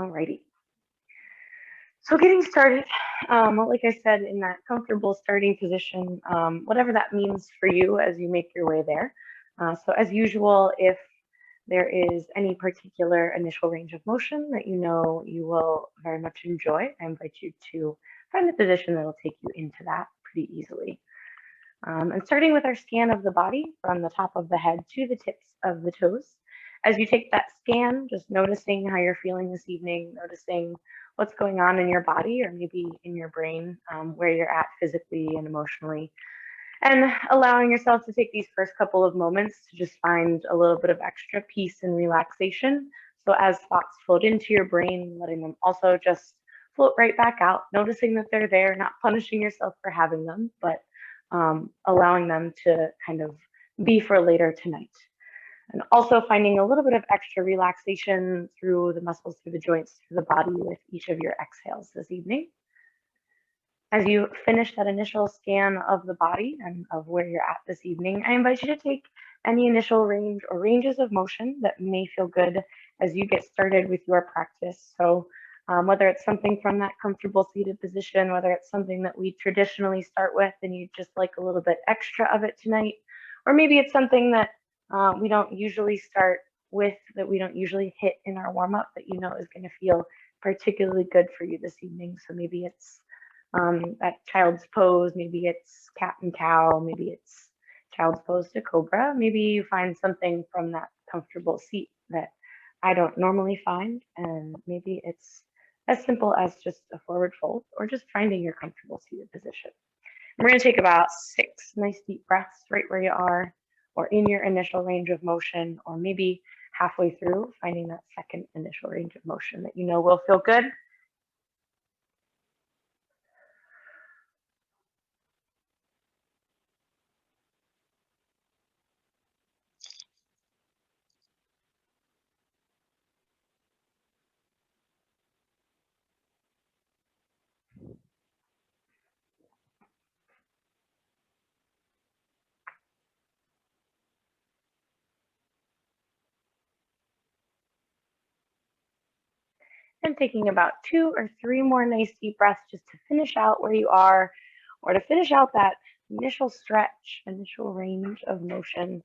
Alrighty. So getting started, like I said, in that comfortable starting position, whatever that means for you as you make your way there. So as usual, if there is any particular initial range of motion that you know you will very much enjoy, I invite you to find a position that will take you into that pretty easily. And starting with our scan of the body from the top of the head to the tips of the toes. As you take that scan, just noticing how you're feeling this evening, noticing what's going on in your body or maybe in your brain, where you're at physically and emotionally, and allowing yourself to take these first couple of moments to just find a little bit of extra peace and relaxation. So as thoughts float into your brain, letting them also just float right back out, noticing that they're there, not punishing yourself for having them, but allowing them to kind of be for later tonight. And also finding a little bit of extra relaxation through the muscles, through the joints, through the body with each of your exhales this evening. As you finish that initial scan of the body and of where you're at this evening, I invite you to take any initial range or ranges of motion that may feel good as you get started with your practice. So whether it's something from that comfortable seated position, whether it's something that we traditionally start with and you just like a little bit extra of it tonight, or maybe it's something that we don't usually start with, that we don't usually hit in our warm up, that you know is going to feel particularly good for you this evening. So maybe it's that child's pose, maybe it's cat and cow, maybe it's child's pose to Cobra. Maybe you find something from that comfortable seat that I don't normally find, and maybe it's as simple as just a forward fold or just finding your comfortable seated position. We're going to take about 6 nice deep breaths right where you are, or in your initial range of motion, or maybe halfway through, finding that second initial range of motion that you know will feel good. And taking about 2 or 3 more nice deep breaths just to finish out where you are, or to finish out that initial stretch, initial range of motion.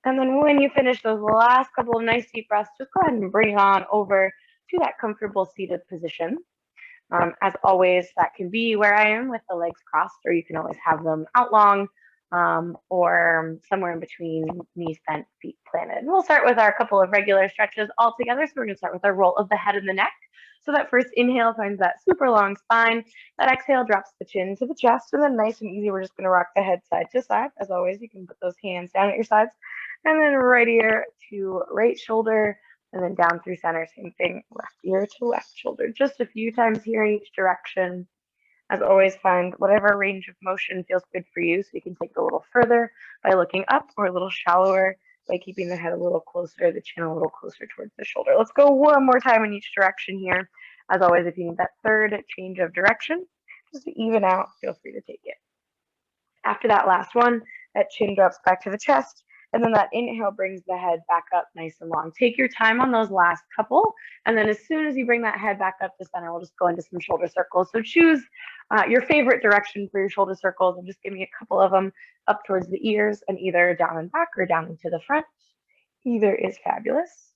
And then when you finish those last couple of nice deep breaths, just go ahead and bring on over to that comfortable seated position. As always, that can be where I am with the legs crossed, or you can always have them out long, or somewhere in between, knees bent, feet planted. And we'll start with our couple of regular stretches all together. So we're going to start with our roll of the head and the neck. So that first inhale finds that super long spine. That exhale drops the chin to the chest, and then nice and easy, we're just going to rock the head side to side. As always, you can put those hands down at your sides, and then right ear to right shoulder, and then down through center, same thing, left ear to left shoulder. Just a few times here in each direction. As always, find whatever range of motion feels good for you, so you can take it a little further by looking up, or a little shallower by keeping the head a little closer, the chin a little closer towards the shoulder. Let's go one more time in each direction here. As always, if you need that third change of direction, just to even out, feel free to take it. After that last one, that chin drops back to the chest, and then that inhale brings the head back up nice and long. Take your time on those last couple, and then as soon as you bring that head back up to center, we'll just go into some shoulder circles. So choose your favorite direction for your shoulder circles, and just give me a couple of them up towards the ears, and either down and back or down into the front. Either is fabulous.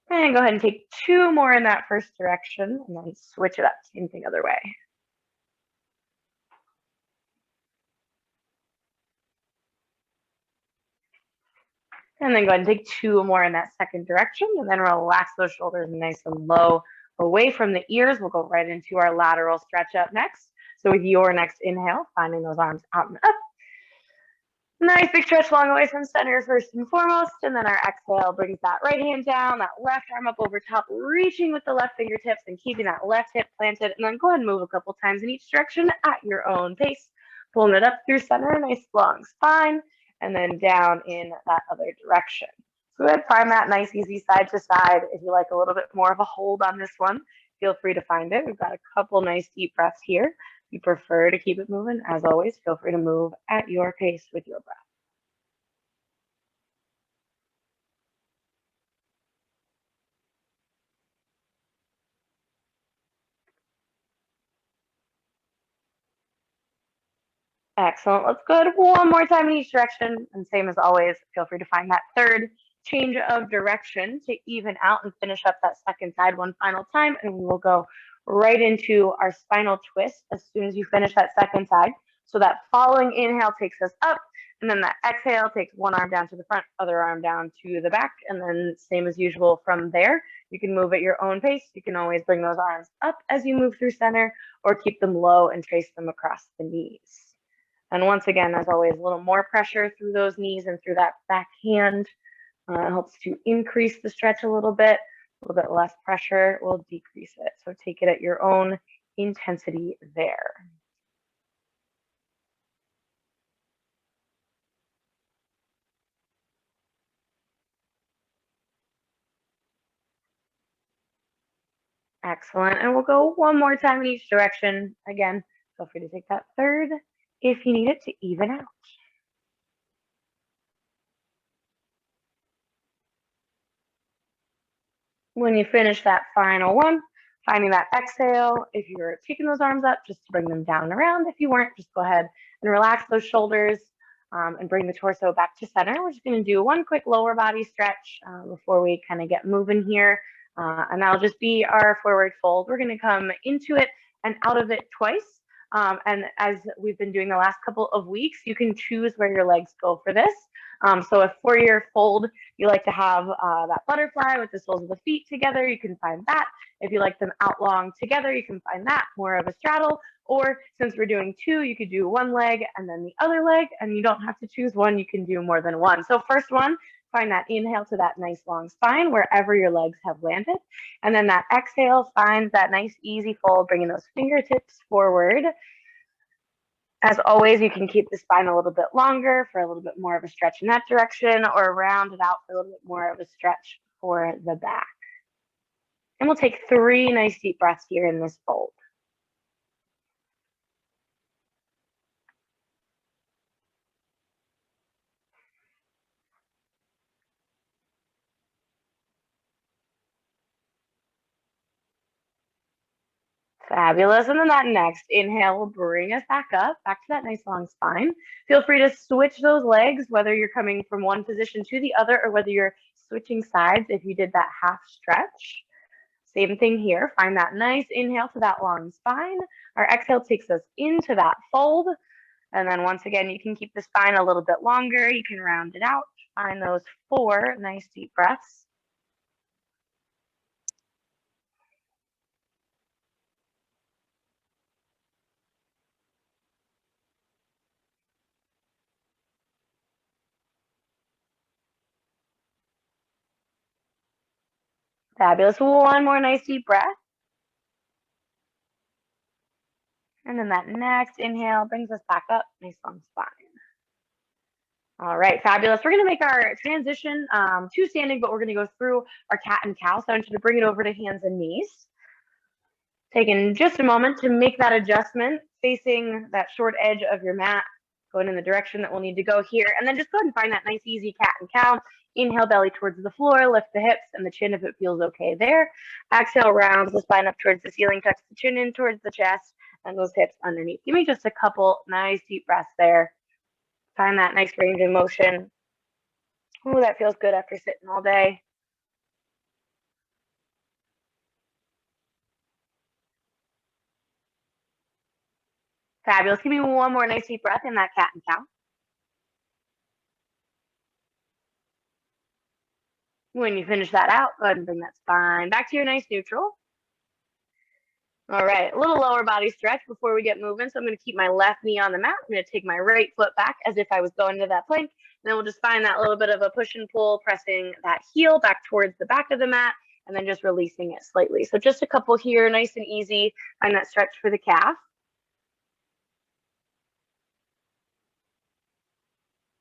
And go ahead and take 2 more in that first direction, and then switch it up, same thing other way. And then go ahead and take 2 more in that second direction, and then relax those shoulders nice and low away from the ears. We'll go right into our lateral stretch up next. So with your next inhale, finding those arms out and up. Nice big stretch long away from center first and foremost, and then our exhale brings that right hand down, that left arm up over top, reaching with the left fingertips and keeping that left hip planted, and then go ahead and move a couple times in each direction at your own pace. Pulling it up through center, nice long spine, and then down in that other direction. So go ahead, find that nice easy side to side. If you like a little bit more of a hold on this one, feel free to find it. We've got a couple nice deep breaths here. If you prefer to keep it moving, as always, feel free to move at your pace with your breath. Excellent. Let's go one more time in each direction. And same as always, feel free to find that third change of direction to even out and finish up that second side one final time. And we will go right into our spinal twist as soon as you finish that second side. So that following inhale takes us up, and then that exhale takes one arm down to the front, other arm down to the back, and then same as usual from there. You can move at your own pace. You can always bring those arms up as you move through center, or keep them low and trace them across the knees. And once again, as always, a little more pressure through those knees and through that back hand helps to increase the stretch a little bit less pressure will decrease it. So take it at your own intensity there. Excellent. And we'll go one more time in each direction. Again, feel free to take that third if you need it to even out. When you finish that final one, finding that exhale, if you're taking those arms up, just to bring them down and around. If you weren't, just go ahead and relax those shoulders and bring the torso back to center. We're just going to do one quick lower body stretch before we kind of get moving here. And that'll just be our forward fold. We're going to come into it and out of it twice. And as we've been doing the last couple of weeks, you can choose where your legs go for this. So if for your fold, you like to have that butterfly with the soles of the feet together, you can find that. If you like them out long together, you can find that, more of a straddle. Or since we're doing two, you could do one leg and then the other leg, and you don't have to choose one, you can do more than one. So first one, find that inhale to that nice long spine wherever your legs have landed. And then that exhale finds that nice easy fold, bringing those fingertips forward. As always, you can keep the spine a little bit longer for a little bit more of a stretch in that direction, or round it out for a little bit more of a stretch for the back. And we'll take 3 nice deep breaths here in this fold. Fabulous. And then that next inhale will bring us back up, back to that nice long spine. Feel free to switch those legs, whether you're coming from one position to the other or whether you're switching sides if you did that half stretch. Same thing here. Find that nice inhale to that long spine. Our exhale takes us into that fold. And then once again, you can keep the spine a little bit longer. You can round it out. Find those 4 nice deep breaths. Fabulous. One more nice deep breath. And then that next inhale brings us back up, nice long spine. All right, fabulous. We're going to make our transition to standing, but we're going to go through our cat and cow. So I want you to bring it over to hands and knees. Taking just a moment to make that adjustment, facing that short edge of your mat, going in the direction that we'll need to go here. And then just go ahead and find that nice, easy cat and cow. Inhale, belly towards the floor, lift the hips and the chin if it feels okay there. Exhale, round the spine up towards the ceiling, tuck the chin in towards the chest, and those hips underneath. Give me just a couple nice deep breaths there. Find that nice range of motion. Oh, that feels good after sitting all day. Fabulous. Give me one more nice deep breath in that cat and cow. When you finish that out, go ahead and bring that spine back to your nice neutral. All right, a little lower body stretch before we get moving. So I'm going to keep my left knee on the mat. I'm going to take my right foot back as if I was going to that plank. And then we'll just find that little bit of a push and pull, pressing that heel back towards the back of the mat, and then just releasing it slightly. So just a couple here, nice and easy. Find that stretch for the calf.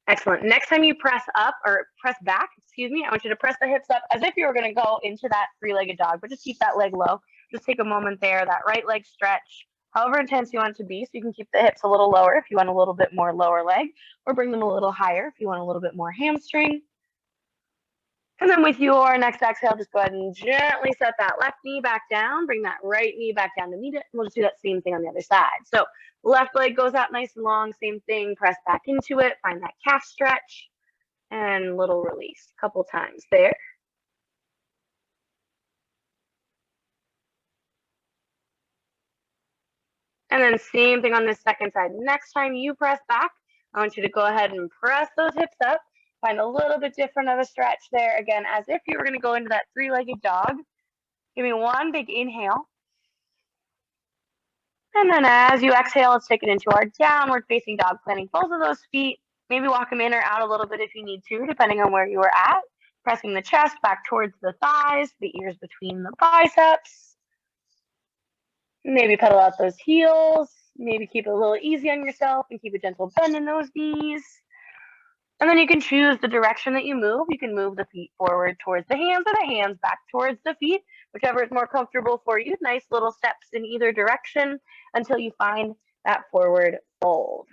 Excellent. Next time you press up or press back, excuse me, I want you to press the hips up as if you were going to go into that 3-legged dog, but just keep that leg low. Just take a moment there, that right leg stretch, however intense you want it to be. So you can keep the hips a little lower if you want a little bit more lower leg, or bring them a little higher if you want a little bit more hamstring. And then with your next exhale, just go ahead and gently set that left knee back down. Bring that right knee back down to meet it. We'll just do that same thing on the other side. So left leg goes out nice and long. Same thing. Press back into it. Find that calf stretch and little release. A couple times there. And then same thing on the second side. Next time you press back, I want you to go ahead and press those hips up. Find a little bit different of a stretch there. Again, as if you were going to go into that three-legged dog. Give me one big inhale. And then as you exhale, let's take it into our downward facing dog, planting both of those feet. Maybe walk them in or out a little bit if you need to, depending on where you are at. Pressing the chest back towards the thighs, the ears between the biceps. Maybe pedal out those heels. Maybe keep it a little easy on yourself and keep a gentle bend in those knees. And then you can choose the direction that you move. You can move the feet forward towards the hands or the hands back towards the feet, whichever is more comfortable for you. Nice little steps in either direction until you find that forward fold.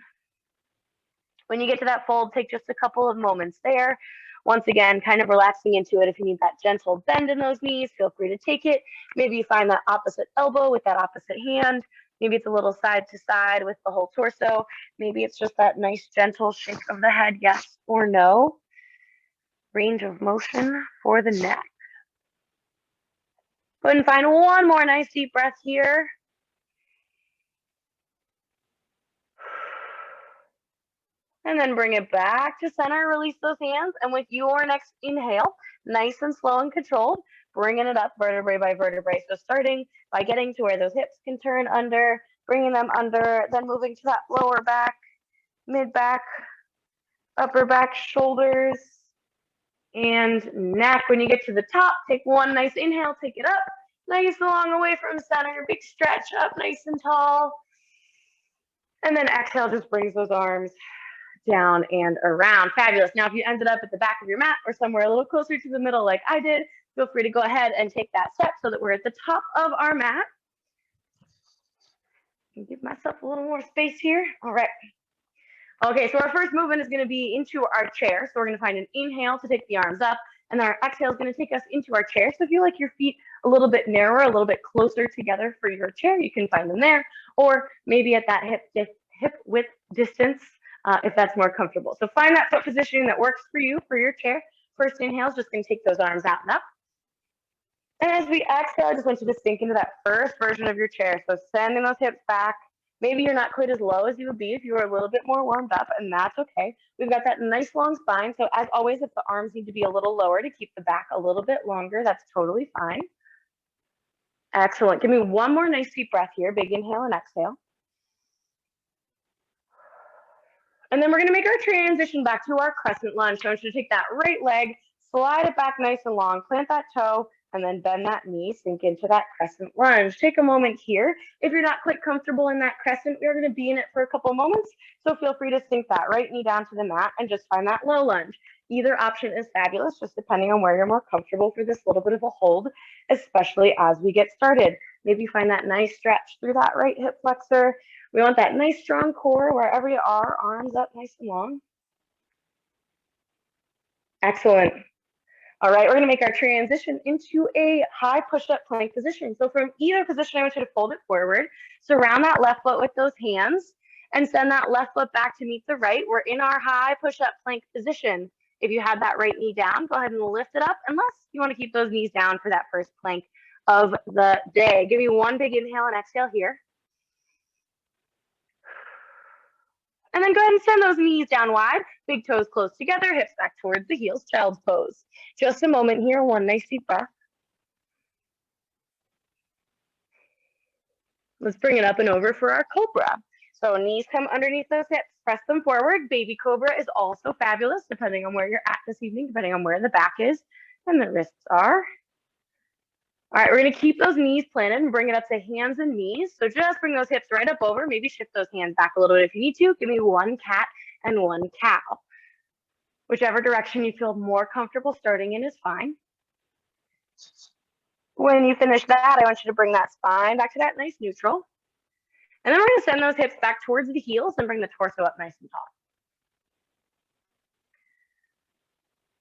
When you get to that fold, take just a couple of moments there. Once again, kind of relaxing into it. If you need that gentle bend in those knees, feel free to take it. Maybe you find that opposite elbow with that opposite hand. Maybe it's a little side to side with the whole torso. Maybe it's just that nice gentle shake of the head, yes or no. Range of motion for the neck. Go ahead and find one more nice deep breath here. And then bring it back to center, release those hands. And with your next inhale, nice and slow and controlled, bringing it up vertebrae by vertebrae. So starting by getting to where those hips can turn under, bringing them under, then moving to that lower back, mid back, upper back, shoulders, and neck. When you get to the top, take one nice inhale, take it up, nice and long away from center, big stretch up nice and tall. And then exhale just brings those arms down and around. Fabulous. Now, if you ended up at the back of your mat or somewhere a little closer to the middle like I did, feel free to go ahead and take that step so that we're at the top of our mat. Give myself a little more space here. All right. Okay, so our first movement is going to be into our chair. So we're going to find an inhale to take the arms up, and then our exhale is going to take us into our chair. So if you like your feet a little bit narrower, a little bit closer together for your chair, you can find them there, or maybe at that hip width distance, if that's more comfortable. So find that foot positioning that works for you for your chair. First inhale is just going to take those arms out and up. And as we exhale, I just want you to sink into that first version of your chair. So sending those hips back. Maybe you're not quite as low as you would be if you were a little bit more warmed up, and that's okay. We've got that nice long spine. So as always, if the arms need to be a little lower to keep the back a little bit longer, that's totally fine. Excellent. Give me one more nice deep breath here. Big inhale and exhale. And then we're going to make our transition back to our crescent lunge. So I want you to take that right leg, slide it back nice and long, plant that toe, and then bend that knee, sink into that crescent lunge. Take a moment here. If you're not quite comfortable in that crescent, we're going to be in it for a couple of moments. So feel free to sink that right knee down to the mat and just find that low lunge. Either option is fabulous, just depending on where you're more comfortable for this little bit of a hold, especially as we get started. Maybe find that nice stretch through that right hip flexor. We want that nice strong core wherever you are, arms up nice and long. Excellent. All right, we're going to make our transition into a high push-up plank position. So from either position, I want you to fold it forward, surround that left foot with those hands, and send that left foot back to meet the right. We're in our high push-up plank position. If you have that right knee down, go ahead and lift it up, unless you want to keep those knees down for that first plank of the day. Give me one big inhale and exhale here. And then go ahead and send those knees down wide, big toes close together, hips back towards the heels, child's pose. Just a moment here, one nice deep breath. Let's bring it up and over for our Cobra. So knees come underneath those hips, press them forward. Baby Cobra is also fabulous, depending on where you're at this evening, depending on where the back is and the wrists are. All right, we're going to keep those knees planted and bring it up to hands and knees. So just bring those hips right up over. Maybe shift those hands back a little bit if you need to. Give me one cat and one cow. Whichever direction you feel more comfortable starting in is fine. When you finish that, I want you to bring that spine back to that nice neutral. And then we're going to send those hips back towards the heels and bring the torso up nice and tall.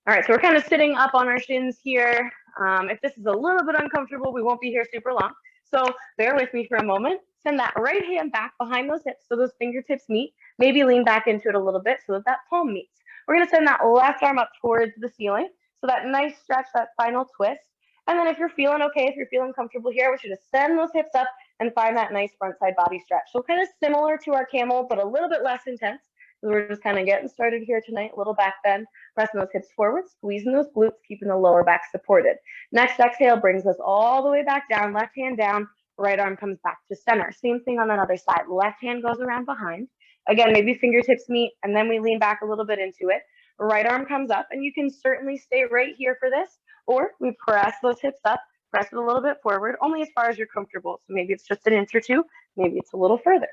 All right, so we're kind of sitting up on our shins here. If this is a little bit uncomfortable, we won't be here super long. So bear with me for a moment. Send that right hand back behind those hips so those fingertips meet. Maybe lean back into it a little bit so that that palm meets. We're going to send that left arm up towards the ceiling. So that nice stretch, that spinal twist. And then if you're feeling okay, if you're feeling comfortable here, we should just send those hips up and find that nice front side body stretch. So kind of similar to our camel, but a little bit less intense. We're just kind of getting started here tonight. A little back bend, pressing those hips forward, squeezing those glutes, keeping the lower back supported. Next exhale brings us all the way back down, left hand down, right arm comes back to center. Same thing on that other side. Left hand goes around behind. Again, maybe fingertips meet, and then we lean back a little bit into it. Right arm comes up, and you can certainly stay right here for this, or we press those hips up, press it a little bit forward, only as far as you're comfortable. So maybe it's just an inch or two, maybe it's a little further.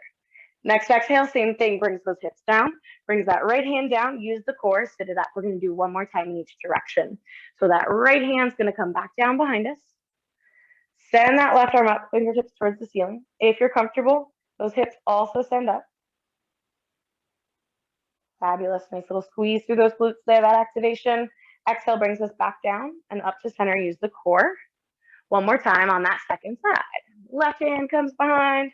Next exhale, same thing, brings those hips down, brings that right hand down, use the core, sit it up. We're going to do one more time in each direction. So that right hand's going to come back down behind us. Send that left arm up, fingertips towards the ceiling. If you're comfortable, those hips also send up. Fabulous, nice little squeeze through those glutes there, that activation. Exhale brings us back down and up to center, use the core. One more time on that second side. Left hand comes behind.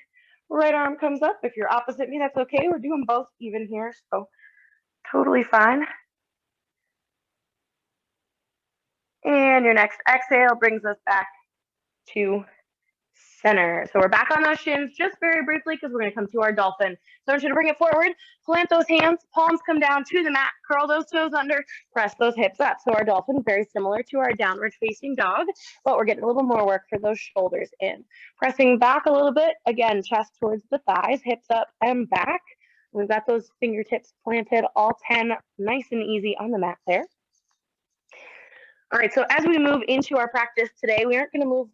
Right arm comes up. If you're opposite me, that's okay. We're doing both even here, so totally fine. And your next exhale brings us back to center. So we're back on those shins just very briefly because we're going to come to our dolphin. So I want you to bring it forward, plant those hands, palms come down to the mat, curl those toes under, press those hips up. So our dolphin, very similar to our downward facing dog, but we're getting a little more work for those shoulders in. Pressing back a little bit, again, chest towards the thighs, hips up and back. We've got those fingertips planted, all 10, nice and easy on the mat there. All right, so as we move into our practice today, we aren't going to move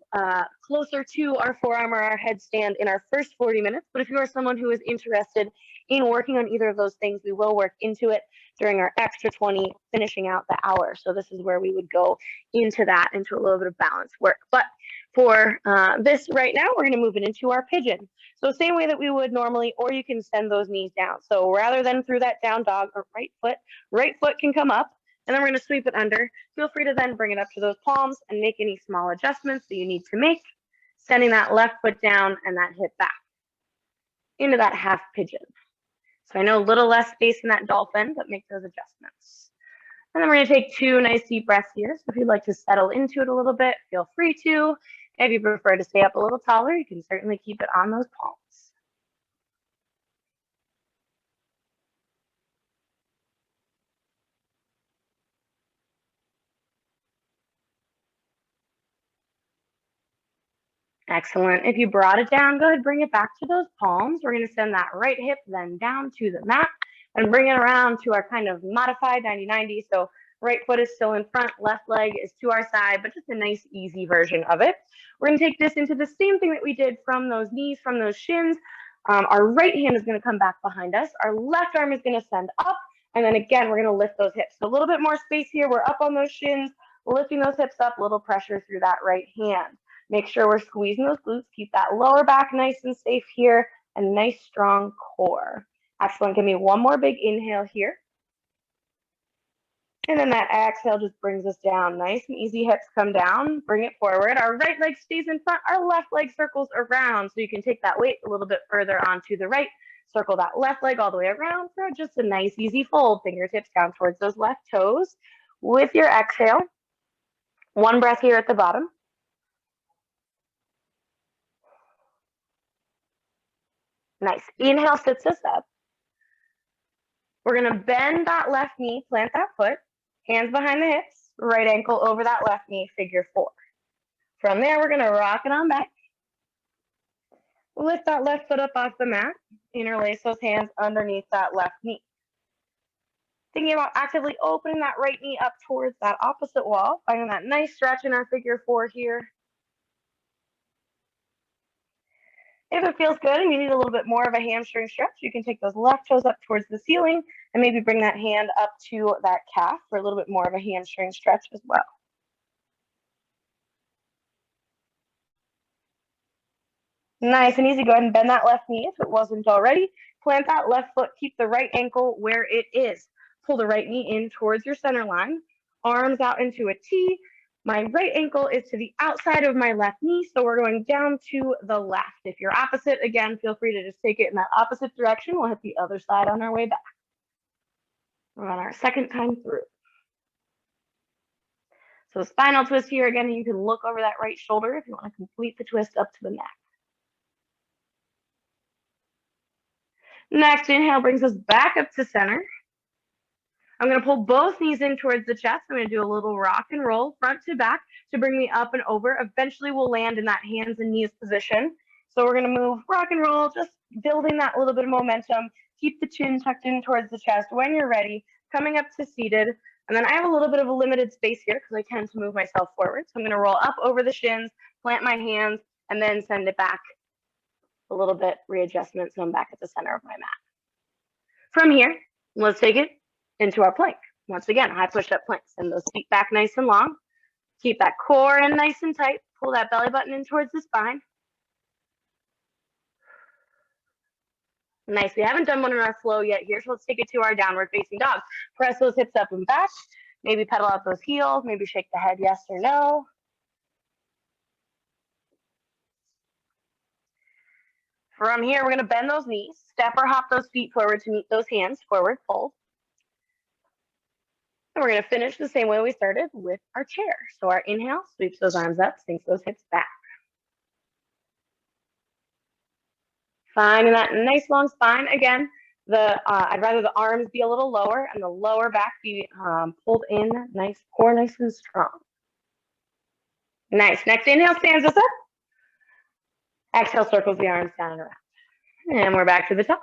closer to our forearm or our headstand in our first 40 minutes, but if you are someone who is interested in working on either of those things, we will work into it during our extra 20, finishing out the hour. So this is where we would go into that, into a little bit of balance work. But for this right now, we're going to move it into our pigeon. So same way that we would normally, or you can send those knees down. So rather than through that down dog, or right foot can come up. And then we're going to sweep it under. Feel free to then bring it up to those palms and make any small adjustments that you need to make, sending that left foot down and that hip back into that half pigeon. So I know a little less space in that dolphin, but make those adjustments. And then we're going to take 2 nice deep breaths here. So if you'd like to settle into it a little bit, feel free to. If you prefer to stay up a little taller, you can certainly keep it on those palms. Excellent. If you brought it down, go ahead, bring it back to those palms. We're going to send that right hip then down to the mat and bring it around to our kind of modified 90-90. So right foot is still in front, left leg is to our side, but just a nice, easy version of it. We're going to take this into the same thing that we did from those knees, from those shins. Our right hand is going to come back behind us. Our left arm is going to send up. And then again, we're going to lift those hips. So a little bit more space here. We're up on those shins, lifting those hips up, a little pressure through that right hand. Make sure we're squeezing those glutes. Keep that lower back nice and safe here, and nice strong core. Excellent. Give me one more big inhale here. And then that exhale just brings us down. Nice and easy, hips come down. Bring it forward. Our right leg stays in front. Our left leg circles around. So you can take that weight a little bit further onto the right. Circle that left leg all the way around for just a nice, easy fold. Fingertips down towards those left toes. With your exhale, one breath here at the bottom. Nice. Inhale sits us up. We're going to bend that left knee, plant that foot, hands behind the hips, right ankle over that left knee, figure 4. From there, we're going to rock it on back. Lift that left foot up off the mat. Interlace those hands underneath that left knee. Thinking about actively opening that right knee up towards that opposite wall, finding that nice stretch in our figure 4 here. If it feels good and you need a little bit more of a hamstring stretch, you can take those left toes up towards the ceiling and maybe bring that hand up to that calf for a little bit more of a hamstring stretch as well. Nice and easy. Go ahead and bend that left knee if it wasn't already. Plant that left foot. Keep the right ankle where it is. Pull the right knee in towards your center line. arms out into a T. My right ankle is to the outside of my left knee, so we're going down to the left. If you're opposite, again, feel free to just take it in that opposite direction. We'll hit the other side on our way back. We're on our second time through. So spinal twist here, again, you can look over that right shoulder if you want to complete the twist up to the neck. Next inhale brings us back up to center. I'm going to pull both knees in towards the chest. I'm going to do a little rock and roll front to back to bring me up and over. Eventually we'll land in that hands and knees position. So we're going to move rock and roll, just building that little bit of momentum. Keep the chin tucked in towards the chest when you're ready. Coming up to seated. And then I have a little bit of a limited space here because I tend to move myself forward. So I'm going to roll up over the shins, plant my hands, and then send it back a little bit, readjustment, so I'm back at the center of my mat. From here, let's take it into our plank. Once again, high push-up plank. Send those feet back nice and long. Keep that core in nice and tight. Pull that belly button in towards the spine. Nice. We haven't done one in our flow yet here, so let's take it to our downward facing dog. Press those hips up and back. Maybe pedal out those heels. Maybe shake the head yes or no. From here, we're going to bend those knees. Step or hop those feet forward to meet those hands. Forward fold. And we're going to finish the same way we started with our chair. So our inhale, sweeps those arms up, sinks those hips back. Finding that nice long spine. Again, I'd rather the arms be a little lower and the lower back be pulled in, nice, core nice and strong. Nice. Next inhale stands us up. Exhale circles the arms down and around. And we're back to the top.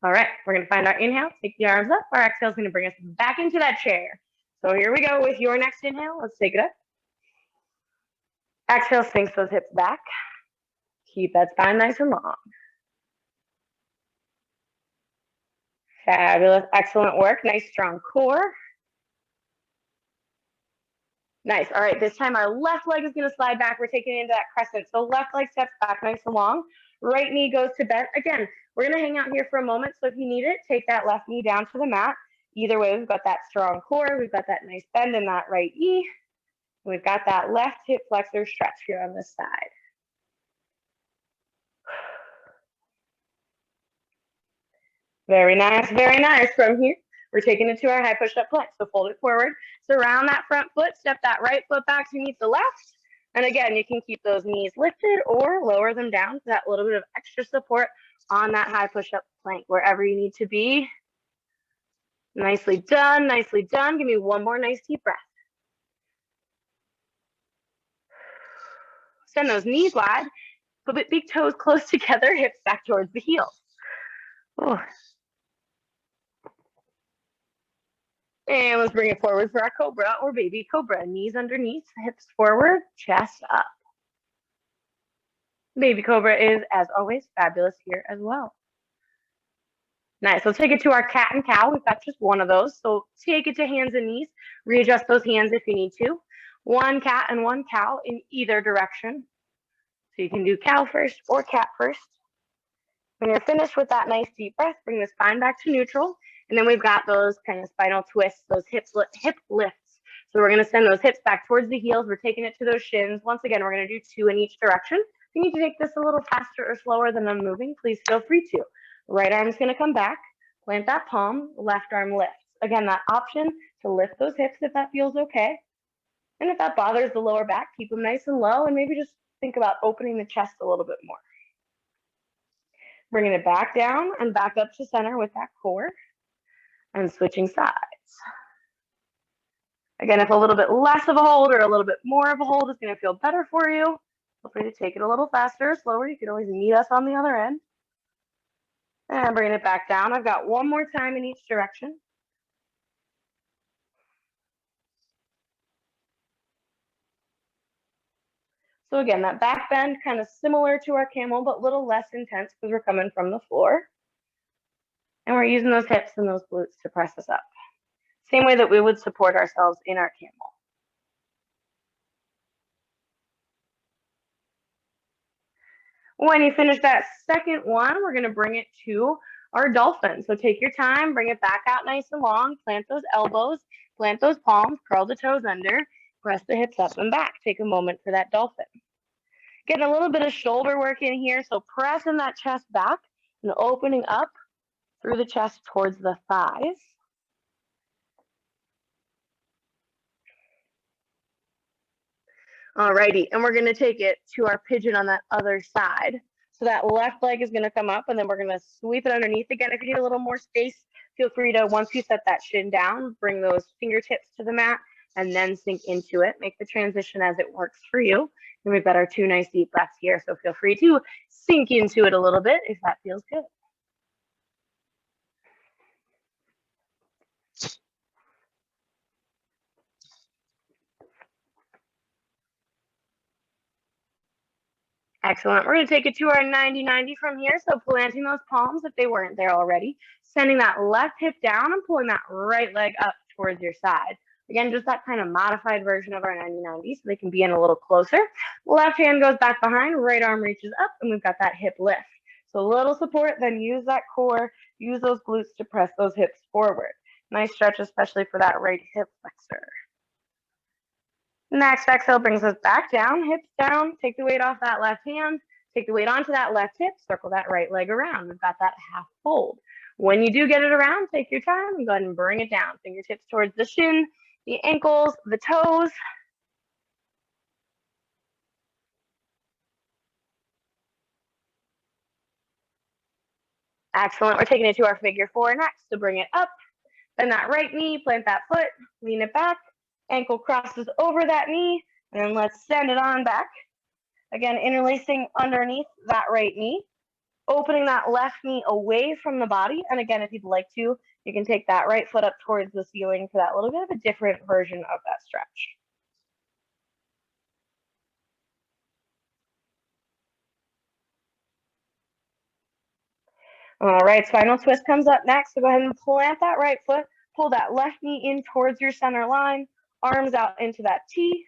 All right, we're going to find our inhale, take the arms up. Our exhale is going to bring us back into that chair. So here we go with your next inhale. Let's take it up. Exhale, sinks those hips back. Keep that spine nice and long. Fabulous, excellent work. Nice strong core. Nice. All right, this time our left leg is going to slide back. We're taking it into that crescent. So left leg steps back nice and long. Right knee goes to bend. Again, we're going to hang out here for a moment. So if you need it, take that left knee down to the mat. Either way, we've got that strong core. We've got that nice bend in that right knee. We've got that left hip flexor stretch here on this side. Very nice, very nice. From here, we're taking it to our high push-up plank. So fold it forward, surround that front foot, step that right foot back to meet the left. And again, you can keep those knees lifted or lower them down for that little bit of extra support on that high push-up plank, wherever you need to be. Nicely done, nicely done. Give me one more nice deep breath. Send those knees wide, put big toes close together, hips back towards the heels. Oh. And let's bring it forward for our Cobra or baby Cobra. Knees underneath, hips forward, chest up. Baby Cobra is, as always, fabulous here as well. Nice. Let's take it to our cat and cow. We've got just one of those. So take it to hands and knees. Readjust those hands if you need to. One cat and one cow in either direction. So you can do cow first or cat first. When you're finished with that nice deep breath, bring the spine back to neutral. And then we've got those kind of spinal twists, those hip lifts. So we're going to send those hips back towards the heels. We're taking it to those shins. Once again, we're going to do 2 in each direction. If you need to take this a little faster or slower than I'm moving, please feel free to. Right arm is going to come back. Plant that palm. Left arm lifts. Again, that option to lift those hips if that feels okay. And if that bothers the lower back, keep them nice and low and maybe just think about opening the chest a little bit more. Bringing it back down and back up to center with that core and switching sides. Again, if a little bit less of a hold or a little bit more of a hold is going to feel better for you, feel free to take it a little faster or slower. You can always meet us on the other end. And bringing it back down. I've got one more time in each direction. So again, that back bend kind of similar to our camel, but a little less intense because we're coming from the floor. And we're using those hips and those glutes to press us up. Same way that we would support ourselves in our camel. When you finish that second one, we're going to bring it to our dolphin. So take your time, bring it back out nice and long, plant those elbows, Plant those palms, curl the toes under, press the hips up and back. Take a moment for that dolphin. Getting a little bit of shoulder work in here, so pressing that chest back and opening up through the chest towards the thighs. Alrighty, and we're gonna take it to our pigeon on that other side. So that left leg is gonna come up and then we're gonna sweep it underneath. Again, if you need a little more space, feel free to, once you set that shin down, bring those fingertips to the mat and then sink into it. Make the transition as it works for you. And we've got our 2 nice deep breaths here, so feel free to sink into it a little bit if that feels good. Excellent. We're going to take it to our 90-90 from here. So planting those palms if they weren't there already. Sending that left hip down and pulling that right leg up towards your side. Again, just that kind of modified version of our 90-90 so they can be in a little closer. Left hand goes back behind, right arm reaches up, and we've got that hip lift. So a little support, then use that core, use those glutes to press those hips forward. Nice stretch, especially for that right hip flexor. Next exhale brings us back down, hips down, take the weight off that left hand, take the weight onto that left hip, circle that right leg around. We've got that half fold. When you do get it around, take your time and go ahead and bring it down. Fingertips towards the shin, the ankles, the toes. Excellent. We're taking it to our figure 4 next. So bring it up, bend that right knee, plant that foot, lean it back, ankle crosses over that knee, and then let's send it on back. Again, interlacing underneath that right knee, opening that left knee away from the body. And again, if you'd like to, you can take that right foot up towards the ceiling for that little bit of a different version of that stretch. All right, spinal twist comes up next. So go ahead and plant that right foot, pull that left knee in towards your center line, arms out into that T.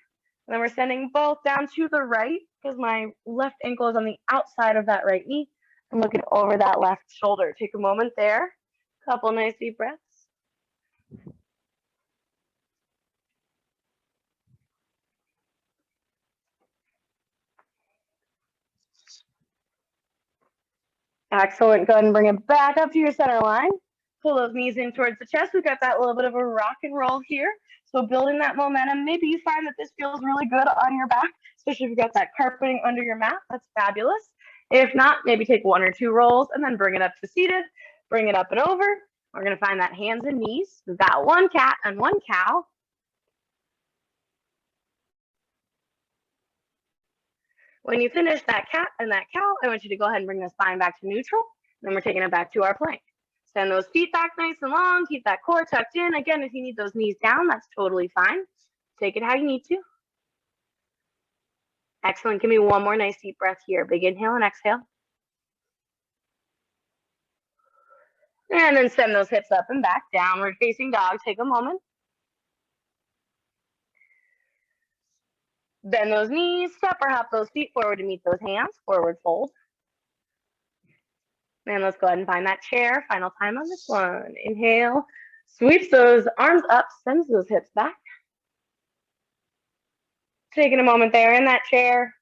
And then we're sending both down to the right because my left ankle is on the outside of that right knee. I'm looking over that left shoulder. Take a moment there. Couple nice deep breaths. Excellent. Go ahead and bring it back up to your center line. Pull those knees in towards the chest. We've got that little bit of a rock and roll here. So building that momentum. Maybe you find that this feels really good on your back, especially if you've got that carpeting under your mat. That's fabulous. If not, maybe take 1 or 2 rolls and then bring it up to seated. Bring it up and over. We're going to find that hands and knees. We've got 1 cat and 1 cow. When you finish that cat and that cow, I want you to go ahead and bring the spine back to neutral. Then we're taking it back to our plank. Send those feet back nice and long. Keep that core tucked in. Again, if you need those knees down, that's totally fine. Take it how you need to. Excellent. Give me 1 more nice deep breath here. Big inhale and exhale. And then send those hips up and back. Downward facing dog. Take a moment. Bend those knees. Step or hop those feet forward to meet those hands. Forward fold. And let's go ahead and find that chair. Final time on this one. Inhale. Sweeps those arms up. Sends those hips back. Taking a moment there in that chair.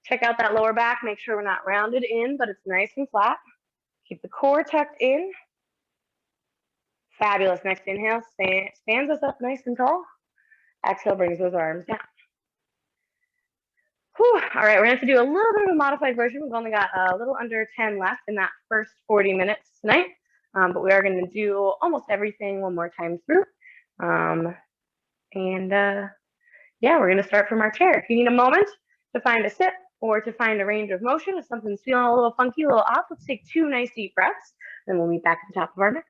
Check out that lower back. Make sure we're not rounded in, but it's nice and flat. Keep the core tucked in. Fabulous. Next inhale stands us up nice and tall. Exhale brings those arms down. Whew. All right, we're going to have to do a little bit of a modified version. We've only got a little under 10 left in that first 40 minutes tonight, but we are going to do almost everything 1 more time through. Yeah, we're going to start from our chair. If you need a moment to find a sit or to find a range of motion, if something's feeling a little funky, a little off, let's take 2 nice deep breaths, then we'll meet back at the top of our mat.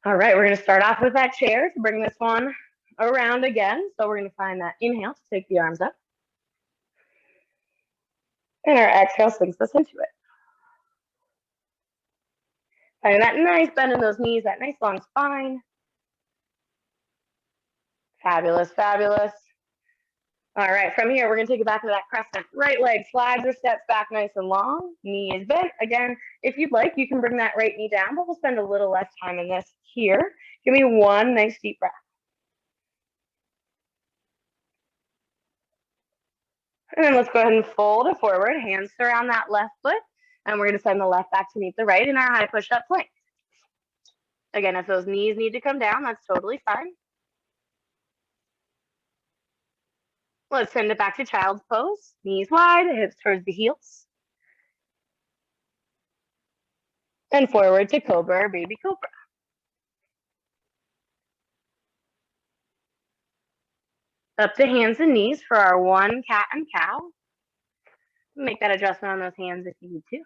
All right, we're going to start off with that chair to bring this one around again. So we're going to find that inhale to take the arms up. And our exhale sinks us into it. Finding that nice bend in those knees, that nice long spine. Fabulous, fabulous. All right, from here, we're gonna take it back to that crescent. Right leg slides or steps back nice and long. Knee is bent. Again, if you'd like, you can bring that right knee down, but we'll spend a little less time in this here. Give me one nice deep breath. And then let's go ahead and fold it forward. Hands surround that left foot. And we're gonna send the left back to meet the right in our high push-up plank. Again, if those knees need to come down, that's totally fine. Let's send it back to child's pose. Knees wide, hips towards the heels. And forward to Cobra or baby Cobra. Up to hands and knees for our one cat and cow. Make that adjustment on those hands if you need to.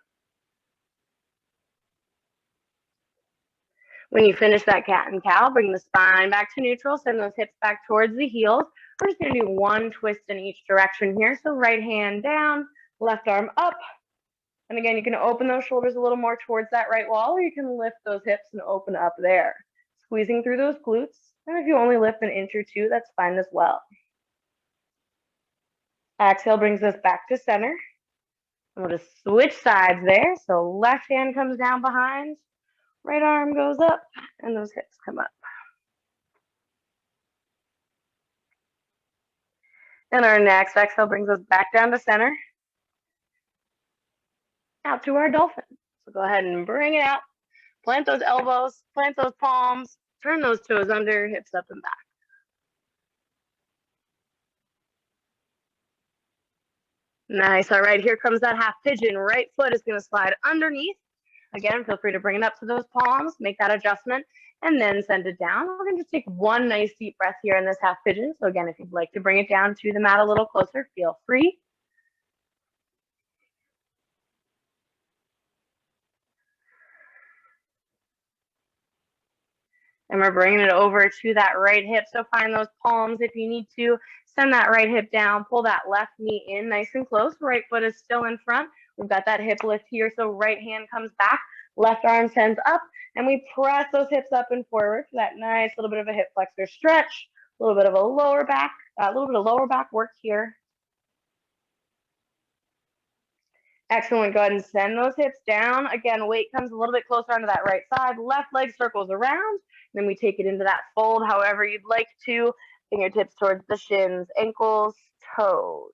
When you finish that cat and cow, bring the spine back to neutral, send those hips back towards the heels. We're just gonna do one twist in each direction here. So right hand down, left arm up. And again, you can open those shoulders a little more towards that right wall, or you can lift those hips and open up there. Squeezing through those glutes. And if you only lift an inch or two, that's fine as well. Exhale brings us back to center. And we'll just switch sides there. So left hand comes down behind, right arm goes up, and those hips come up. And our next exhale brings us back down to center. Out to our dolphin. So go ahead and bring it out. Plant those elbows, plant those palms, turn those toes under, hips up and back. Nice. All right, here comes that half pigeon. Right foot is going to slide underneath. Again, feel free to bring it up to those palms, make that adjustment, and then send it down. We're going to just take one nice deep breath here in this half pigeon. So again, if you'd like to bring it down to the mat a little closer, feel free. And we're bringing it over to that right hip. So find those palms if you need to. Send that right hip down. Pull that left knee in nice and close. Right foot is still in front. We've got that hip lift here. So right hand comes back. Left arm sends up. And we press those hips up and forward for that nice little bit of a hip flexor stretch. A little bit of a lower back, a little bit of lower back work here. Excellent. Go ahead and send those hips down. Again, weight comes a little bit closer onto that right side. Left leg circles around. Then we take it into that fold however you'd like to. Fingertips towards the shins, ankles, toes.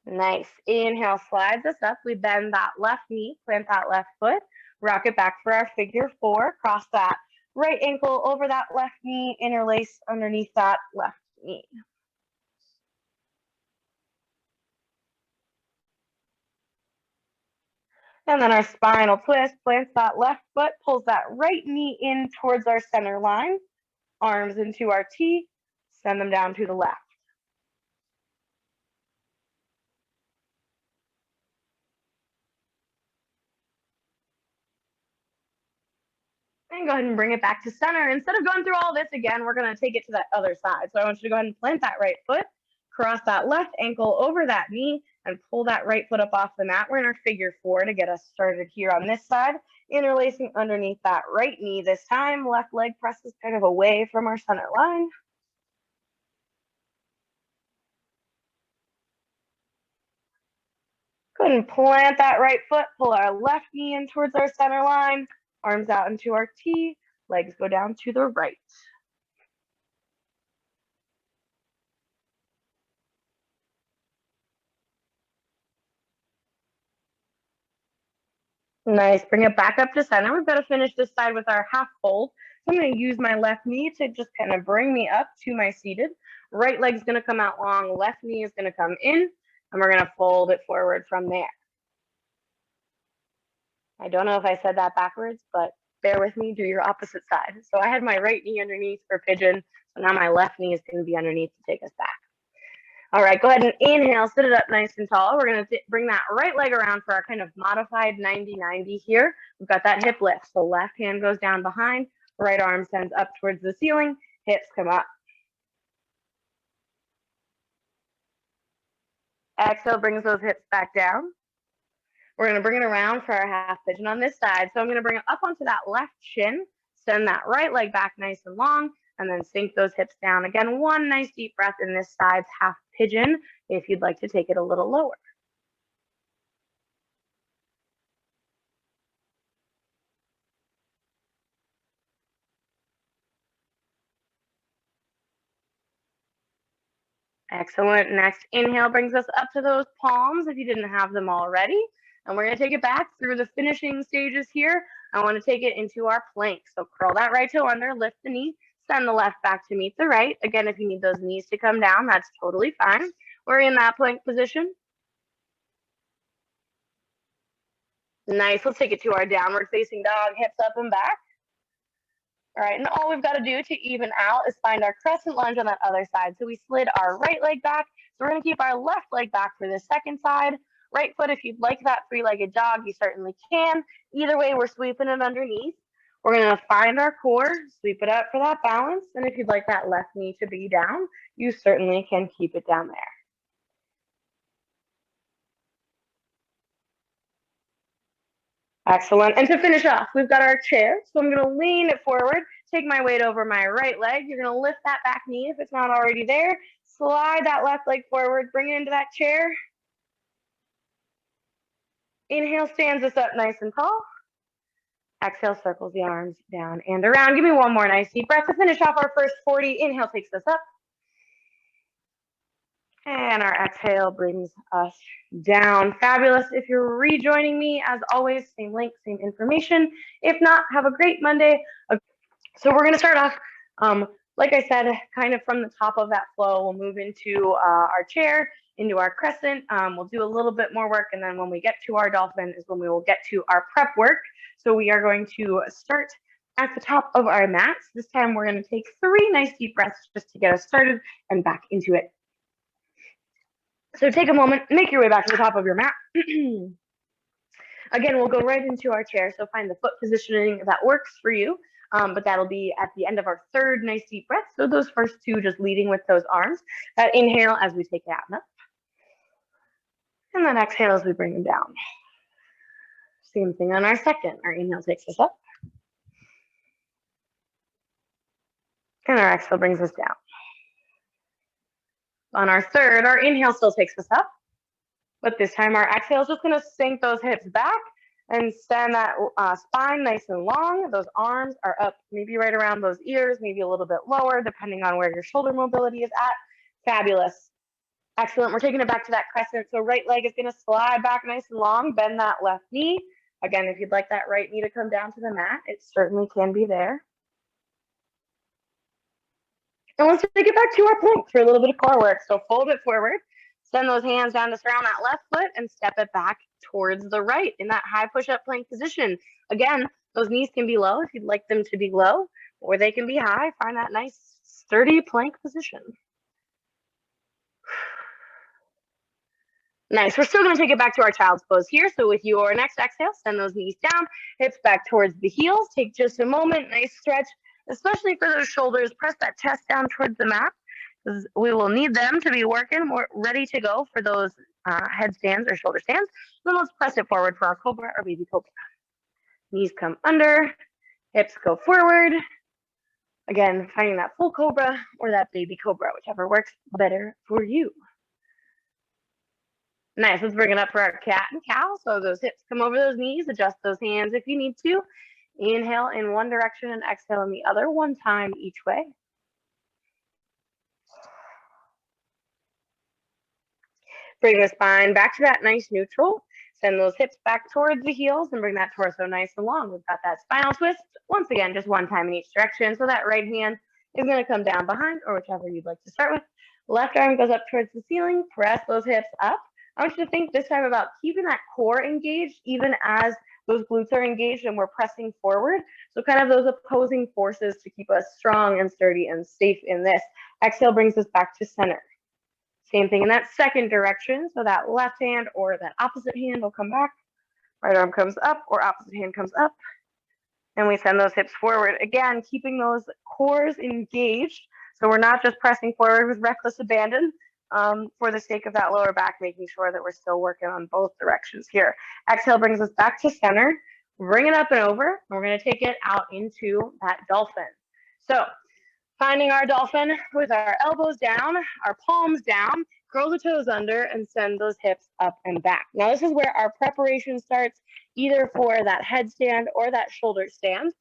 Nice. Inhale slides us up. We bend that left knee, plant that left foot, rock it back for our figure four. Cross that right ankle over that left knee, interlace underneath that left knee. And then our spinal twist, plants that left foot, pulls that right knee in towards our center line, arms into our T, send them down to the left. And go ahead and bring it back to center. Instead of going through all this again, we're going to take it to that other side. So I want you to go ahead and plant that right foot, cross that left ankle over that knee, and pull that right foot up off the mat. We're in our figure four to get us started here on this side. Interlacing underneath that right knee this time. Left leg presses kind of away from our center line. Go ahead and plant that right foot, pull our left knee in towards our center line, arms out into our T, legs go down to the right. Nice, bring it back up to center. We've got to finish this side with our half fold. So I'm going to use my left knee to just kind of bring me up to my seated. Right leg's going to come out long, left knee is going to come in, and we're going to fold it forward from there. I don't know if I said that backwards, but bear with me, do your opposite side. So I had my right knee underneath for pigeon, so now my left knee is going to be underneath to take us back. All right, go ahead and inhale, sit it up nice and tall. We're going to bring that right leg around for our kind of modified 90-90 here. We've got that hip lift. So left hand goes down behind, right arm sends up towards the ceiling, hips come up. Exhale brings those hips back down. We're going to bring it around for our half pigeon on this side. So I'm going to bring it up onto that left shin, Send that right leg back nice and long, and then sink those hips down. Again, one nice deep breath in this side's half pigeon if you'd like to take it a little lower. Excellent. Next inhale brings us up to those palms if you didn't have them already. And we're going to take it back through the finishing stages here. I want to take it into our plank. So curl that right toe under, lift the knee, send the left back to meet the right. Again, if you need those knees to come down, that's totally fine. We're in that plank position. Nice. Let's take it to our downward facing dog, hips up and back. All right, and all we've got to do to even out is find our crescent lunge on that other side. So we slid our right leg back. So we're going to keep our left leg back for this second side. Right foot, if you'd like that three-legged jog, you certainly can. Either way, we're sweeping it underneath. We're going to find our core, sweep it up for that balance. And if you'd like that left knee to be down, you certainly can keep it down there. Excellent. And to finish off, we've got our chair. So I'm going to lean it forward, take my weight over my right leg. You're going to lift that back knee if it's not already there. Slide that left leg forward, bring it into that chair. Inhale stands us up nice and tall. Exhale circles the arms down and around. Give me one more nice deep breath to finish off our first 40. Inhale takes us up. And our exhale brings us down. Fabulous. If you're rejoining me, as always, same link, same information. If not, have a great Monday. So we're going to start off, like I said, kind of from the top of that flow. We'll move into our chair, into our crescent. We'll do a little bit more work. And then when we get to our dolphin is when we will get to our prep work. So we are going to start at the top of our mats. This time we're going to take 3 nice deep breaths just to get us started and back into it. So take a moment, make your way back to the top of your mat. Again, we'll go right into our chair. So find the foot positioning that works for you. But that'll be at the end of our 3rd nice deep breath. So those first 2 just leading with those arms. That inhale as we take it out and up. And then exhale as we bring them down. Same thing on our second. Our inhale takes us up. And our exhale brings us down. On our third, our inhale still takes us up. But this time our exhale is just going to sink those hips back and send that spine nice and long. Those arms are up, maybe right around those ears, maybe a little bit lower, depending on where your shoulder mobility is at. Fabulous. Excellent. We're taking it back to that crescent. So right leg is going to slide back nice and long. Bend that left knee. Again, if you'd like that right knee to come down to the mat, it certainly can be there. And let's take it back to our plank for a little bit of core work. So fold it forward. Send those hands down to surround that left foot and step it back towards the right in that high push-up plank position. Again, those knees can be low if you'd like them to be low, or they can be high. Find that nice, sturdy plank position. Nice. We're still going to take it back to our child's pose here. So with your next exhale, send those knees down, hips back towards the heels. Take just a moment, nice stretch, especially for those shoulders. Press that chest down towards the mat. We will need them to be working, more ready to go for those headstands or shoulder stands. Then let's press it forward for our Cobra or baby Cobra. Knees come under, hips go forward. Again, finding that full Cobra or that baby Cobra, whichever works better for you. Nice. Let's bring it up for our cat and cow. So those hips come over those knees. Adjust those hands if you need to. Inhale in one direction and exhale in the other, one time each way. Bring the spine back to that nice neutral. Send those hips back towards the heels and bring that torso nice and long. We've got that spinal twist. Once again, just one time in each direction. So that right hand is going to come down behind or whichever you'd like to start with. Left arm goes up towards the ceiling. Press those hips up. I want you to think this time about keeping that core engaged even as those glutes are engaged and we're pressing forward. So kind of those opposing forces to keep us strong and sturdy and safe in this. Exhale brings us back to center. Same thing in that second direction. So that left hand or that opposite hand will come back. Right arm comes up or opposite hand comes up. And we send those hips forward. Again, keeping those cores engaged. So we're not just pressing forward with reckless abandon for the sake of that lower back, making sure that we're still working on both directions here. Exhale brings us back to center. bring it up and over, and we're going to take it out into that dolphin. So finding our dolphin with our elbows down, our palms down, curl the toes under, and send those hips up and back. Now this is where our preparation starts, either for that headstand or that shoulder stand.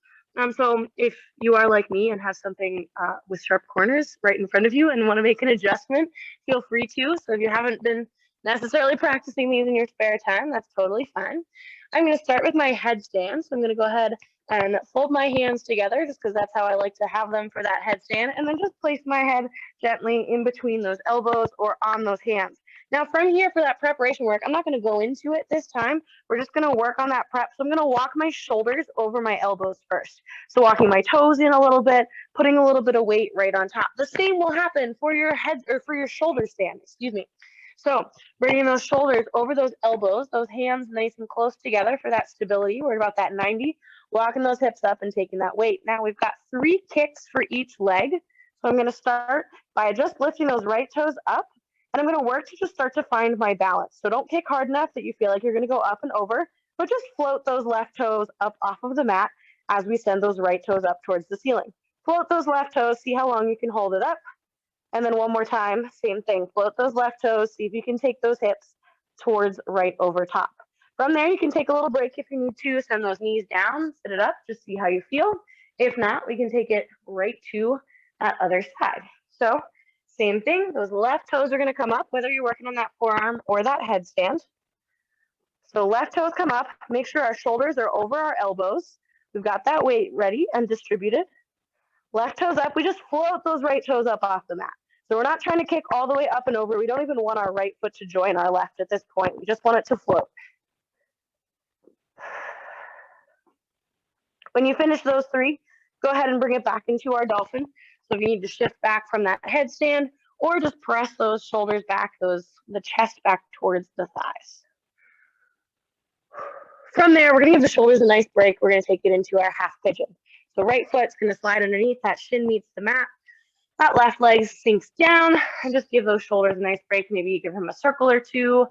So if you are like me and have something with sharp corners right in front of you and want to make an adjustment, feel free to. So if you haven't been necessarily practicing these in your spare time, that's totally fine. I'm going to start with my headstand. So I'm going to go ahead and fold my hands together just because that's how I like to have them for that headstand, and then just place my head gently in between those elbows or on those hands. Now from here for that preparation work, I'm not going to go into it this time. We're just going to work on that prep. So I'm going to walk my shoulders over my elbows first. So walking my toes in a little bit, putting a little bit of weight right on top. The same will happen for your head or for your shoulder stand, excuse me. So bringing those shoulders over those elbows, those hands nice and close together for that stability. We're at about that 90. Walking those hips up and taking that weight. Now we've got 3 kicks for each leg. So I'm going to start by just lifting those right toes up, and I'm going to work to just start to find my balance. So don't kick hard enough that you feel like you're going to go up and over, but just float those left toes up off of the mat as we send those right toes up towards the ceiling. Float those left toes, see how long you can hold it up. And then one more time, same thing. Float those left toes, see if you can take those hips towards right over top. From there, you can take a little break if you need to. Send those knees down, sit it up, just see how you feel. If not, we can take it right to that other side. So same thing, those left toes are going to come up, whether you're working on that forearm or that headstand. So left toes come up, make sure our shoulders are over our elbows. We've got that weight ready and distributed. Left toes up, we just float those right toes up off the mat. So we're not trying to kick all the way up and over. We don't even want our right foot to join our left at this point. We just want it to float. When you finish those 3, go ahead and bring it back into our dolphin. So if you need to shift back from that headstand, or just press those shoulders back, the chest back towards the thighs. From there, we're going to give the shoulders a nice break. We're going to take it into our half pigeon. So right foot's going to slide underneath, that shin meets the mat. That left leg sinks down, and just give those shoulders a nice break. Maybe you give them a circle or 2.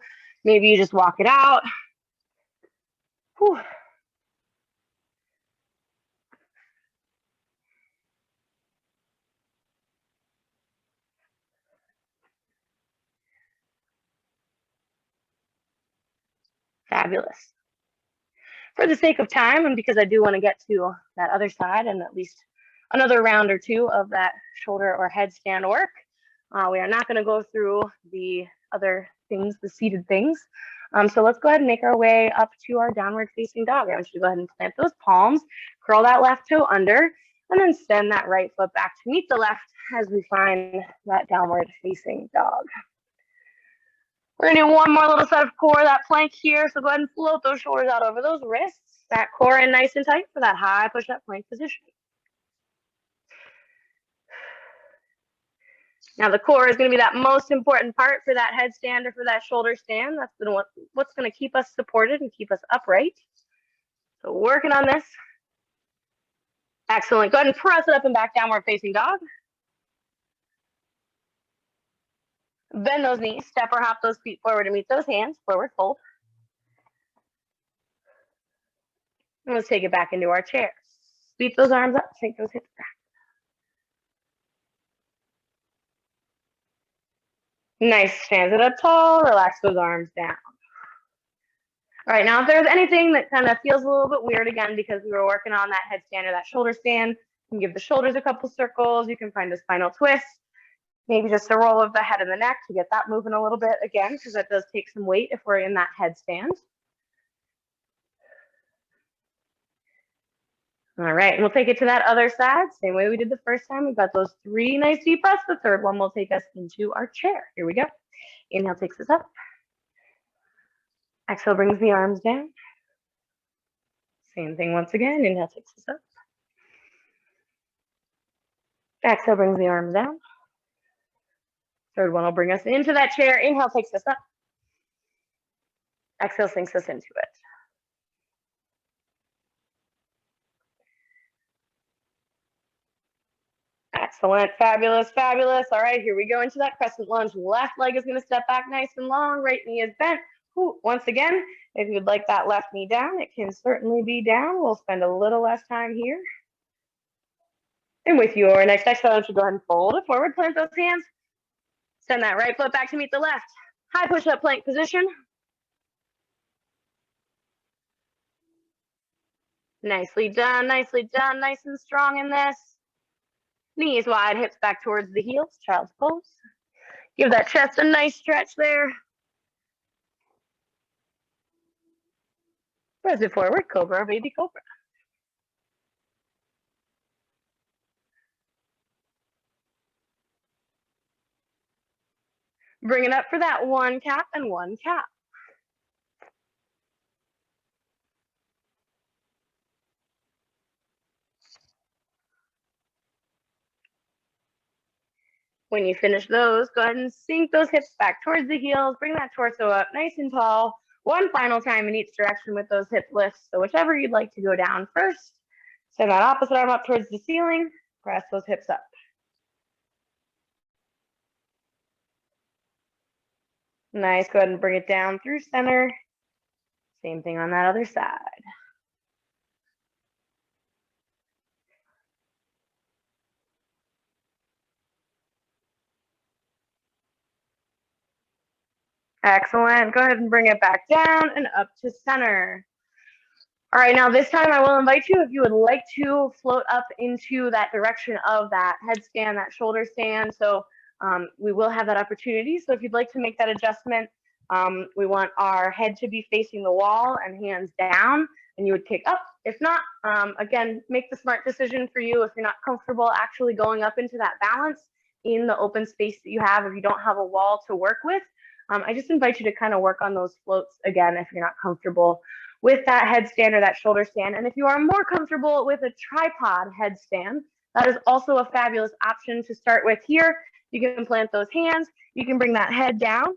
Maybe you just walk it out. Whew. Fabulous. For the sake of time, and because I do want to get to that other side and at least another round or 2 of that shoulder or headstand work, we are not going to go through the other things, the seated things. So let's go ahead and make our way up to our downward facing dog. I want you to go ahead and plant those palms, curl that left toe under, and then send that right foot back to meet the left as we find that downward facing dog. We're gonna do one more little set of core, that plank here. So go ahead and float those shoulders out over those wrists, that core in nice and tight for that high push-up plank position. Now the core is gonna be that most important part for that headstand or for that shoulder stand. That's what's gonna keep us supported and keep us upright. So working on this. Excellent, go ahead and press it up and back, downward facing dog. Bend those knees, step or hop those feet forward to meet those hands, forward fold. And let's take it back into our chairs. Sweep those arms up, take those hips back. Nice, stand it up tall, relax those arms down. All right, now if there's anything that kind of feels a little bit weird, again, because we were working on that headstand or that shoulder stand, you can give the shoulders a couple circles, you can find a spinal twist, maybe just a roll of the head and the neck to get that moving a little bit again, because that does take some weight if we're in that headstand. All right, and we'll take it to that other side, same way we did the first time. We've got those 3 nice deep breaths. The third one will take us into our chair. Here we go. Inhale takes us up. Exhale brings the arms down. Same thing once again. Inhale takes us up. Exhale brings the arms down. Third one will bring us into that chair. Inhale takes us up. Exhale sinks us into it. Excellent, fabulous, fabulous. All right, here we go into that crescent lunge. Left leg is gonna step back nice and long, right knee is bent. Once again, if you'd like that left knee down, it can certainly be down. We'll spend a little less time here. And with your next exhale, you should go ahead and fold it forward, plant those hands. Send that right foot back to meet the left. High push-up plank position. Nicely done, nice and strong in this. Knees wide, hips back towards the heels, child's pose. Give that chest a nice stretch there. Press it forward, Cobra, baby Cobra. Bring it up for that one cap and one cap. When you finish those, go ahead and sink those hips back towards the heels. Bring that torso up nice and tall. One final time in each direction with those hip lifts. So whichever you'd like to go down first. Send that opposite arm up towards the ceiling. Press those hips up. Nice. Go ahead and bring it down through center. Same thing on that other side. Excellent. Go ahead and bring it back down and up to center. All right, now this time I will invite you, if you would like to float up into that direction of that headstand, that shoulder stand. So we will have that opportunity. So if you'd like to make that adjustment, we want our head to be facing the wall and hands down, and you would kick up. If not, again, make the smart decision for you. If you're not comfortable actually going up into that balance in the open space that you have, if you don't have a wall to work with, I just invite you to kind of work on those floats again if you're not comfortable with that headstand or that shoulder stand. And if you are more comfortable with a tripod headstand, that is also a fabulous option to start with here. You can plant those hands. You can bring that head down.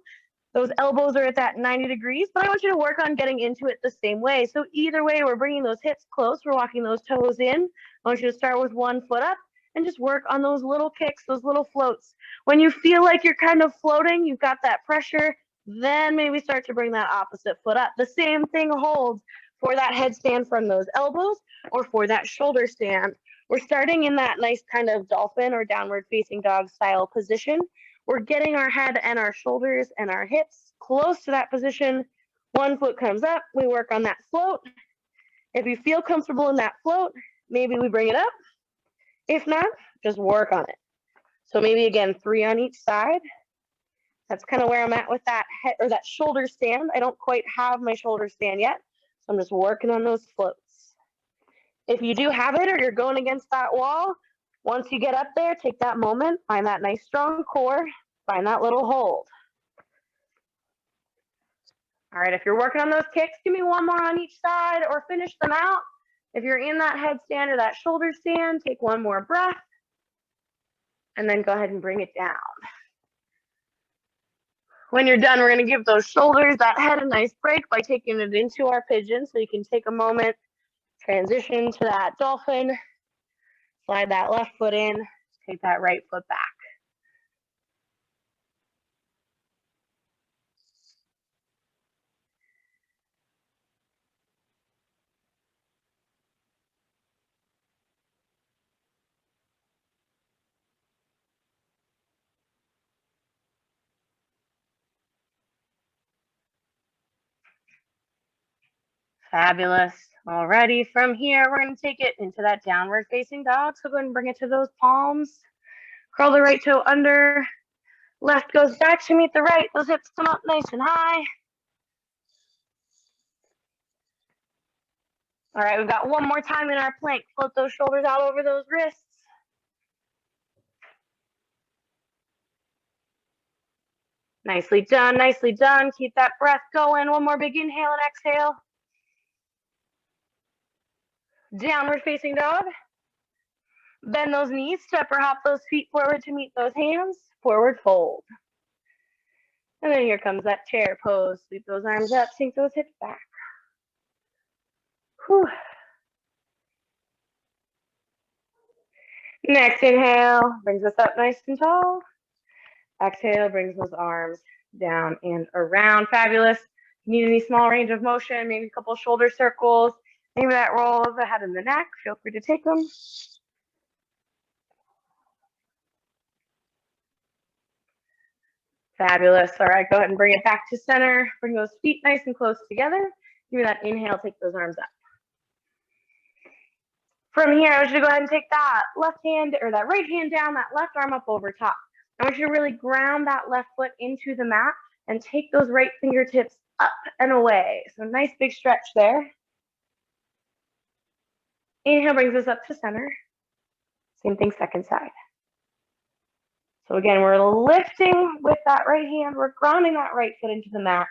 Those elbows are at that 90 degrees, but I want you to work on getting into it the same way. So either way, we're bringing those hips close. We're walking those toes in. I want you to start with one foot up and just work on those little kicks, those little floats. When you feel like you're kind of floating, you've got that pressure, then maybe start to bring that opposite foot up. The same thing holds for that headstand from those elbows or for that shoulder stand. We're starting in that nice kind of dolphin or downward facing dog style position. We're getting our head and our shoulders and our hips close to that position. One foot comes up, we work on that float. If you feel comfortable in that float, maybe we bring it up. If not, just work on it. So maybe again, 3 on each side. That's kind of where I'm at with that head or that shoulder stand. I don't quite have my shoulder stand yet, so I'm just working on those floats. If you do have it or you're going against that wall, once you get up there, take that moment, find that nice strong core, find that little hold. All right, if you're working on those kicks, give me one more on each side or finish them out. If you're in that headstand or that shoulder stand, take one more breath and then go ahead and bring it down. When you're done, we're going to give those shoulders, that head a nice break by taking it into our pigeon. So you can take a moment, transition to that dolphin, slide that left foot in, take that right foot back. Fabulous. Alrighty, from here, we're going to take it into that downward facing dog. So go ahead and bring it to those palms. Curl the right toe under. Left goes back to meet the right. Those hips come up nice and high. All right, we've got one more time in our plank. Float those shoulders out over those wrists. Nicely done, nicely done. Keep that breath going. One more big inhale and exhale. Downward facing dog. Bend those knees, step or hop those feet forward to meet those hands. Forward fold. And then here comes that chair pose. Sweep those arms up, sink those hips back. Whew. Next inhale brings us up nice and tall. Exhale brings those arms down and around. Fabulous. Need any small range of motion, maybe a couple shoulder circles, maybe that rolls the head and the neck, feel free to take them. Fabulous. All right, go ahead and bring it back to center. Bring those feet nice and close together. Give me that inhale, take those arms up. From here, I want you to go ahead and take that left hand or that right hand down, that left arm up over top. I want you to really ground that left foot into the mat and take those right fingertips up and away. So nice big stretch there. Inhale brings us up to center. Same thing, second side. So again, we're lifting with that right hand. We're grounding that right foot into the mat.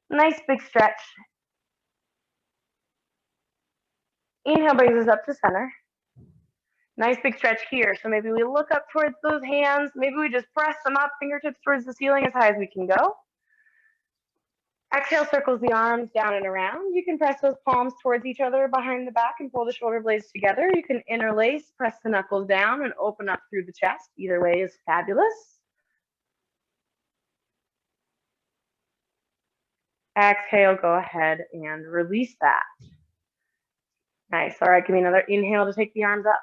Nice big stretch. Inhale brings us up to center. Nice big stretch here. So maybe we look up towards those hands. Maybe we just press them up, fingertips towards the ceiling as high as we can go. Exhale circles the arms down and around. You can press those palms towards each other behind the back and pull the shoulder blades together. You can interlace, press the knuckles down and open up through the chest. Either way is fabulous. Exhale, go ahead and release that. Nice. All right, give me another inhale to take the arms up.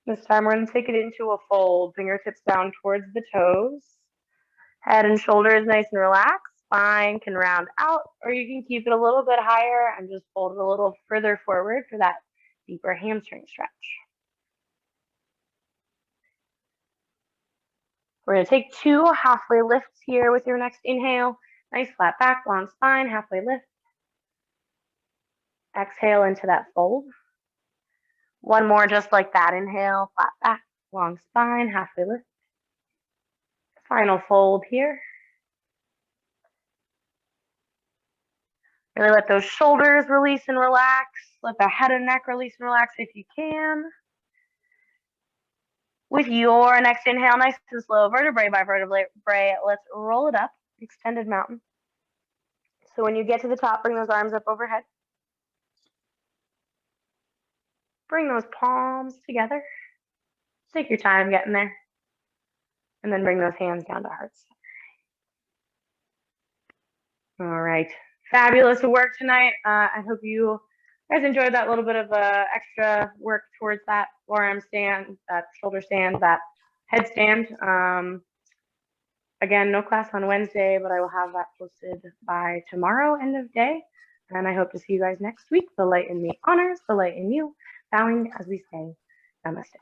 This time we're going to take it into a fold. Fingertips down towards the toes. Head and shoulders nice and relaxed. Spine can round out, or you can keep it a little bit higher and just fold it a little further forward for that deeper hamstring stretch. We're going to take 2 halfway lifts here with your next inhale. Nice flat back, long spine, halfway lift. Exhale into that fold. One more just like that. Inhale, flat back, long spine, halfway lift. Final fold here. Really let those shoulders release and relax. Let the head and neck release and relax if you can. With your next inhale, nice and slow, vertebrae by vertebrae, let's roll it up, extended mountain. So when you get to the top, bring those arms up overhead. Bring those palms together. Take your time getting there. And then bring those hands down to heart center. All right. Fabulous work tonight. I hope you guys enjoyed that little bit of extra work towards that forearm stand, that shoulder stand, that headstand. Again, no class on Wednesday, but I will have that posted by tomorrow, end of day. And I hope to see you guys next week. The light in me honors the light in you. Bowing as we say, namaste.